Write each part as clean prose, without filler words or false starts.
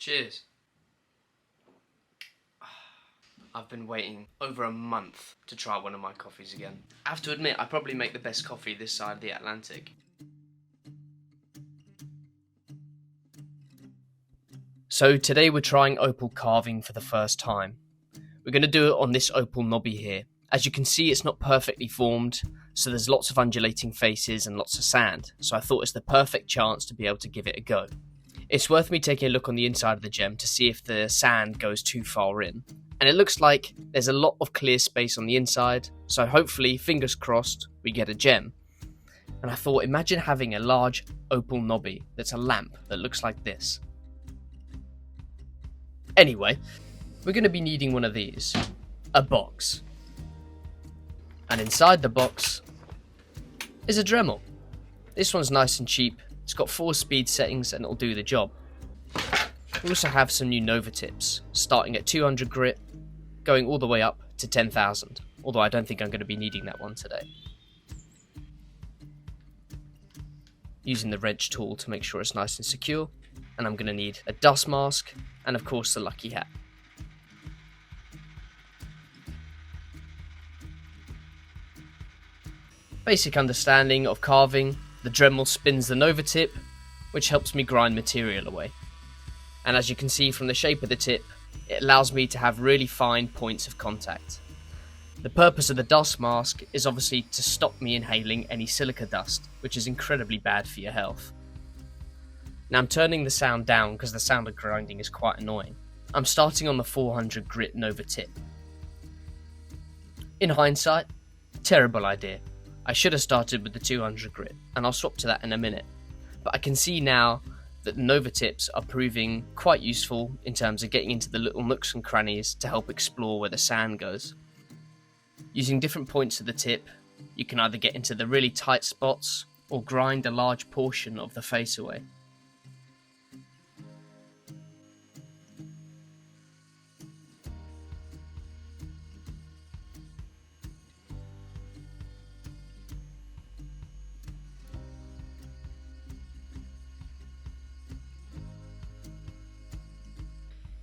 Cheers. I've been waiting over a month to try one of my coffees again. I have to admit, I probably make the best coffee this side of the Atlantic. So today we're trying opal carving for the first time. We're going to do it on this opal knobby here. As you can see, it's not perfectly formed, so there's lots of undulating faces and lots of sand, so I thought it's the perfect chance to be able to give it a go. It's worth me taking a look on the inside of the gem to see if the sand goes too far in. And it looks like there's a lot of clear space on the inside, so hopefully, fingers crossed, we get a gem. And I thought, imagine having a large opal knobby that's a lamp that looks like this. Anyway, we're going to be needing one of these. A box. And inside the box is a Dremel. This one's nice and cheap. It's got 4 speed settings and it'll do the job. We also have some new Nova tips, starting at 200 grit, going all the way up to 10,000, although I don't think I'm going to be needing that one today. Using the wrench tool to make sure it's nice and secure, and I'm going to need a dust mask, and of course the lucky hat. Basic understanding of carving: the Dremel spins the Nova tip, which helps me grind material away. And as you can see from the shape of the tip, it allows me to have really fine points of contact. The purpose of the dust mask is obviously to stop me inhaling any silica dust, which is incredibly bad for your health. Now I'm turning the sound down because the sound of grinding is quite annoying. I'm starting on the 400 grit Nova tip. In hindsight, terrible idea. I should have started with the 200 grit, and I'll swap to that in a minute. But I can see now that the Nova tips are proving quite useful in terms of getting into the little nooks and crannies to help explore where the sand goes. Using different points of the tip, you can either get into the really tight spots or grind a large portion of the face away.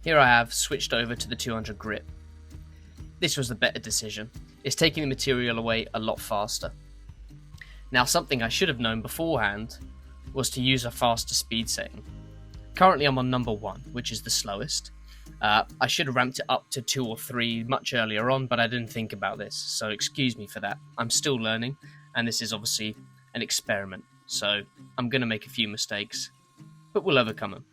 Here I have switched over to the 200 grit. This was the better decision. It's taking the material away a lot faster. Now, something I should have known beforehand was to use a faster speed setting. Currently I'm on number 1, which is the slowest. I should have ramped it up to 2 or 3 much earlier on, but I didn't think about this, so excuse me for that. I'm still learning, and this is obviously an experiment, so I'm going to make a few mistakes, but we'll overcome them.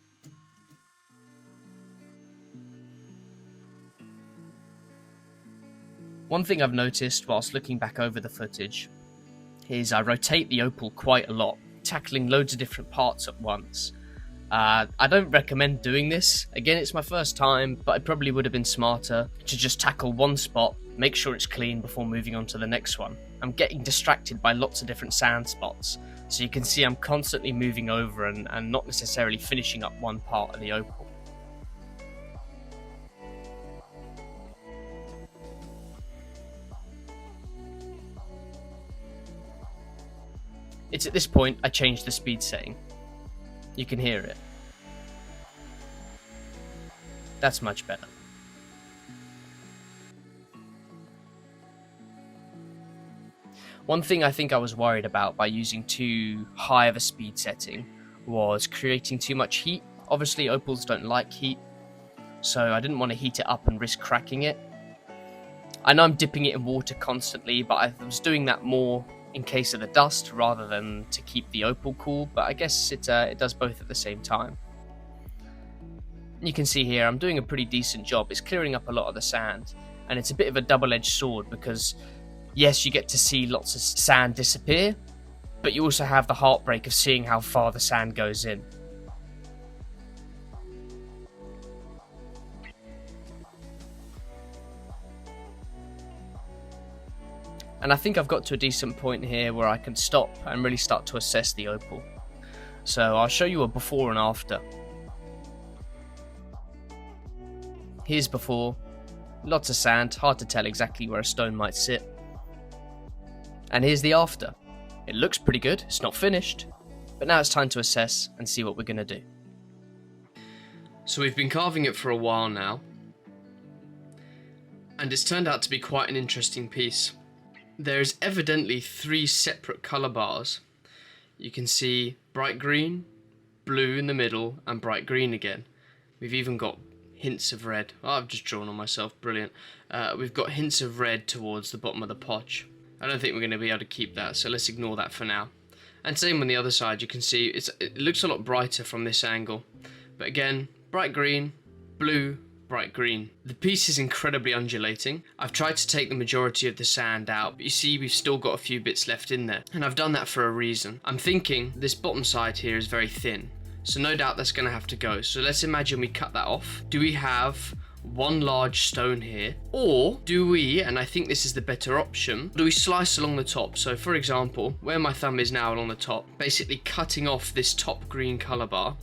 One thing I've noticed whilst looking back over the footage is I rotate the opal quite a lot, tackling loads of different parts at once. I don't recommend doing this. Again, it's my first time, but it probably would have been smarter to just tackle one spot, make sure it's clean before moving on to the next one. I'm getting distracted by lots of different sand spots, so you can see I'm constantly moving over and not necessarily finishing up one part of the opal. It's at this point I changed the speed setting. You can hear it. That's much better. One thing I think I was worried about by using too high of a speed setting was creating too much heat. Obviously opals don't like heat, so I didn't want to heat it up and risk cracking it. I know I'm dipping it in water constantly, but I was doing that more in case of the dust rather than to keep the opal cool, but I guess it does both at the same time. You can see here I'm doing a pretty decent job. It's clearing up a lot of the sand, and it's a bit of a double-edged sword because yes, you get to see lots of sand disappear, but you also have the heartbreak of seeing how far the sand goes in. And I think I've got to a decent point here where I can stop and really start to assess the opal. So I'll show you a before and after. Here's before. Lots of sand, hard to tell exactly where a stone might sit. And here's the after. It looks pretty good, it's not finished, but now it's time to assess and see what we're going to do. So we've been carving it for a while now, and it's turned out to be quite an interesting piece. There's evidently 3 separate colour bars. You can see bright green, blue in the middle, and bright green again. We've even got hints of red. Oh, I've just drawn on myself, brilliant. We've got hints of red towards the bottom of the potch. I don't think we're going to be able to keep that, so let's ignore that for now. And same on the other side, you can see it looks a lot brighter from this angle. But again, bright green, blue, bright green. The piece is incredibly undulating. I've tried to take the majority of the sand out, but you see we've still got a few bits left in there. And I've done that for a reason. I'm thinking this bottom side here is very thin, so no doubt that's going to have to go. So let's imagine we cut that off. Do we have one large stone here, or do we, and I think this is the better option, do we slice along the top? So for example, where my thumb is now along the top, basically cutting off this top green color bar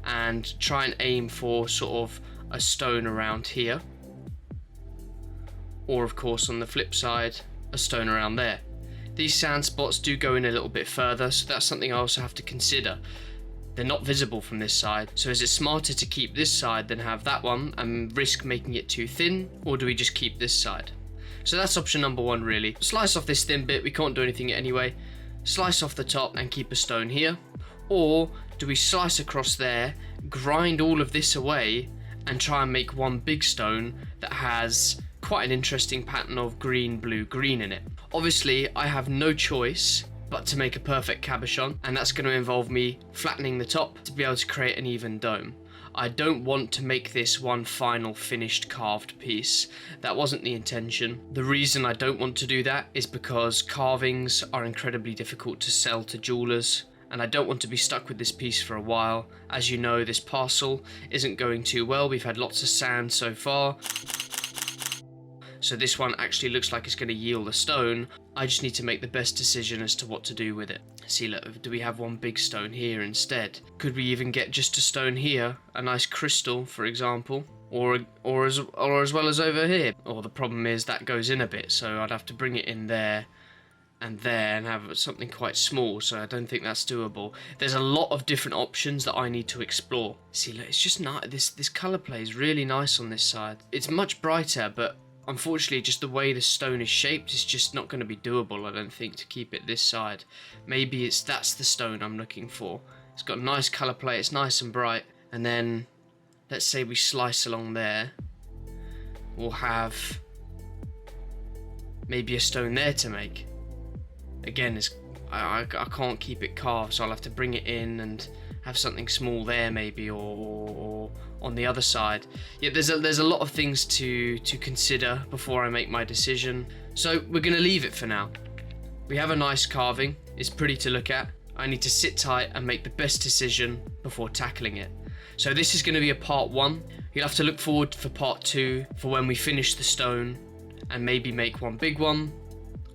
and try and aim for sort of a stone around here, or of course on the flip side a stone around there. These sand spots do go in a little bit further, so that's something I also have to consider. They're not visible from this side, so is it smarter to keep this side than have that one and risk making it too thin, or do we just keep this side? So that's option number 1 really. Slice off this thin bit, we can't do anything anyway. Slice off the top and keep a stone here, or do we slice across there, grind all of this away and try and make one big stone that has quite an interesting pattern of green, blue, green in it. Obviously I have no choice but to make a perfect cabochon, and that's going to involve me flattening the top to be able to create an even dome. I don't want to make this one final finished carved piece. That wasn't the intention. The reason I don't want to do that is because carvings are incredibly difficult to sell to jewelers, and I don't want to be stuck with this piece for a while. As you know, this parcel isn't going too well. We've had lots of sand so far, so this one actually looks like it's going to yield a stone. I just need to make the best decision as to what to do with it. See, look, do we have one big stone here instead? Could we even get just a stone here, a nice crystal, for example, or as well as over here? Or the problem is that goes in a bit, so I'd have to bring it in there and have something quite small, so I don't think that's doable. There's a lot of different options that I need to explore. See, look, it's just not this color play is really nice on this side. It's much brighter, but unfortunately, just the way the stone is shaped is just not going to be doable, I don't think, to keep it this side. Maybe that's the stone I'm looking for. It's got a nice colour play, it's nice and bright. And then, let's say we slice along there. We'll have maybe a stone there to make. Again, I can't keep it carved, so I'll have to bring it in and have something small there maybe, or on the other side. Yeah, there's a lot of things to consider before I make my decision. So we're going to leave it for now. We have a nice carving. It's pretty to look at. I need to sit tight and make the best decision before tackling it. So this is going to be a part 1. You'll have to look forward for part 2 for when we finish the stone and maybe make one big one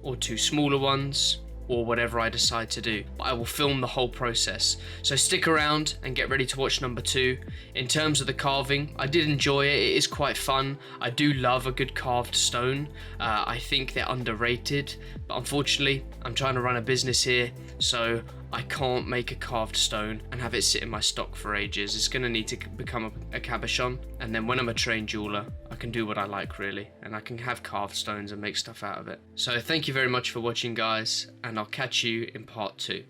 or 2 smaller ones, or whatever I decide to do. I will film the whole process. So stick around and get ready to watch number 2. In terms of the carving, I did enjoy it. It is quite fun. I do love a good carved stone. I think they're underrated, but unfortunately, I'm trying to run a business here, so I can't make a carved stone and have it sit in my stock for ages. It's going to need to become a cabochon, and then when I'm a trained jeweler, I can do what I like really, and I can have carved stones and make stuff out of it. So thank you very much for watching, guys, and I'll catch you in part 2.